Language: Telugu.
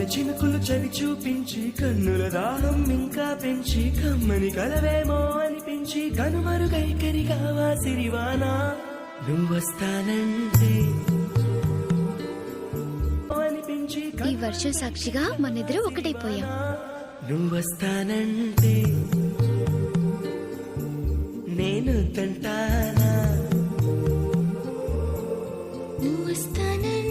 చినుకులు చవి చూపించి కన్నుల దాహం ఇంకా పెంచి కమ్మని కలవేమో అనిపించి కనుమరుగైకరిగా వాసిరివానా నువ్వొస్తానంటే అనిపించి ఈ వర్షం సాక్షిగా మనిద్దరం ఒకటైపోయాం. నువ్వొస్తానంటే నేను తంటానా నువ్వొస్తానంటే